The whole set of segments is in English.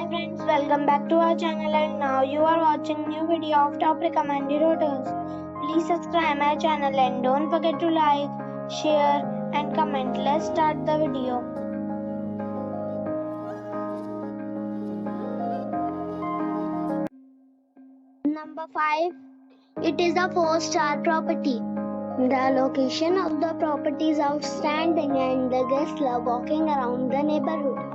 Hi friends, welcome back to our channel and now you are watching new video of top recommended hotels. Please subscribe my channel and don't forget to like, share and comment. Let's start the video. Number 5. It is a 4-star property. The location of the property is outstanding and the guests love walking around the neighborhood.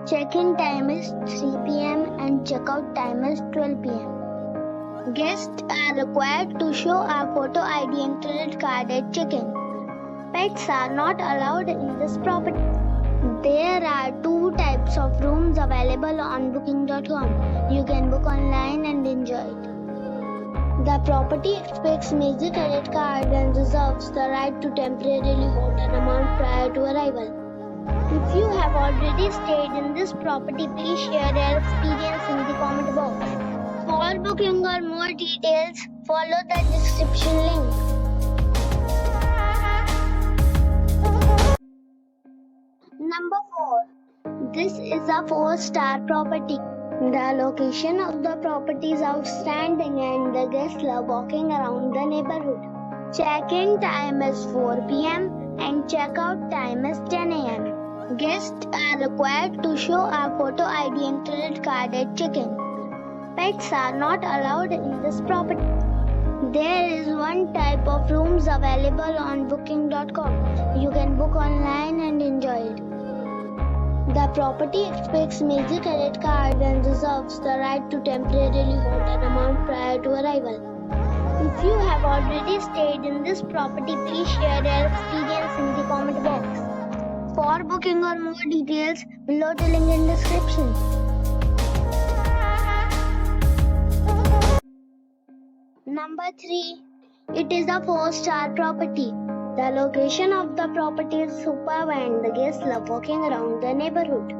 Check-in time is 3 p.m. and check-out time is 12 p.m. Guests are required to show a photo ID and credit card at check-in. Pets are not allowed in this property. There are 2 types of rooms available on booking.com. You can book online and enjoy it. The property expects major credit card and reserves the right to temporarily hold an amount prior to arrival. If you have already stayed in this property, please share your experience in the comment box. For booking or more details, follow the description link. Number 4. This is a 4-star property. The location of the property is outstanding and the guests love walking around the neighborhood. Check-in time is 4 p.m. and check-out time is 10 a.m. Guests are required to show a photo ID and credit card at check-in. Pets are not allowed in this property. There is 1 type of rooms available on booking.com. You can book online and enjoy it. The property expects major credit card and reserves the right to temporarily hold an amount prior to arrival. If you have already stayed in this property, please share your experience in the comment box. For booking or more details, below the link in description. Number 3. It is a 4-star property. The location of the property is superb and the guests love walking around the neighborhood.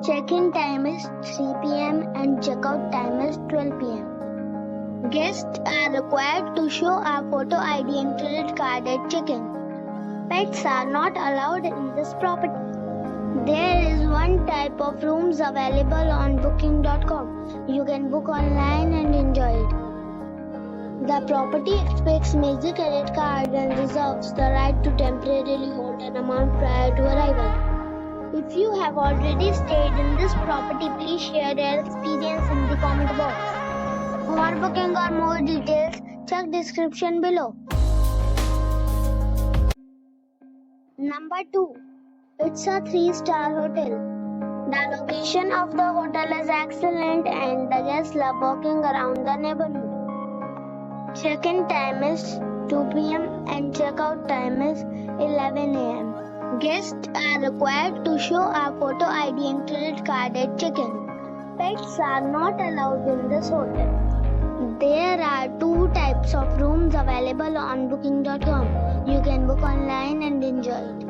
Check-in time is 3 p.m. and check-out time is 12 p.m. Guests are required to show a photo ID and credit card at check-in. Pets are not allowed in this property. There is 1 type of rooms available on booking.com. You can book online and enjoy it. The property expects major credit card and reserves the right to temporarily hold an amount prior to arrival. If you have already stayed in this property, please share your experience in the comment box. For booking or more details, check description below. Number 2. It's a 3-star hotel. The location of the hotel is excellent and the guests love walking around the neighborhood. Check-in time is 2 p.m. and check-out time is 11 a.m. Guests are required to show a photo ID and credit card at check-in. Pets are not allowed in this hotel. There are 2 types of rooms available on booking.com. You can book online and enjoy it.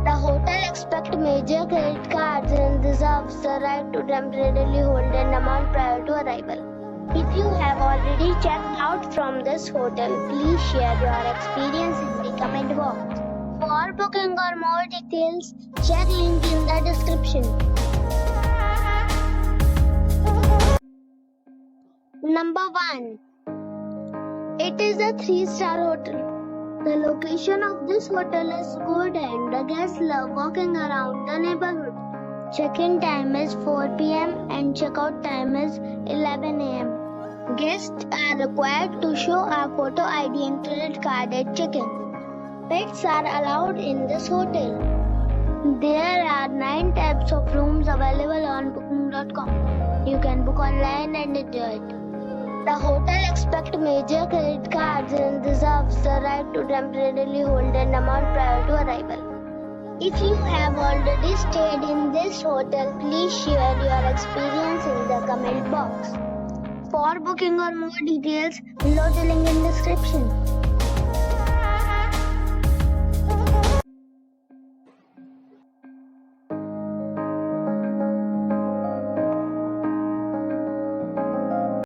The hotel expects major credit cards and reserves the right to temporarily hold an amount prior to arrival. If you have already checked out from this hotel, please share your experience in the comment box. For booking or more details, check link in the description. Number 1. It is a 3-star hotel. The location of this hotel is good and the guests love walking around the neighborhood. Check-in time is 4 p.m. and check-out time is 11 a.m. Guests are required to show a photo ID and credit card at check-in. Pets are allowed in this hotel. There are 9 types of rooms available on booking.com. You can book online and enjoy it. The hotel expects major credit cards and reserves the right to temporarily hold an amount prior to arrival. If you have already stayed in this hotel, please share your experience in the comment box. For booking or more details, below the link in description.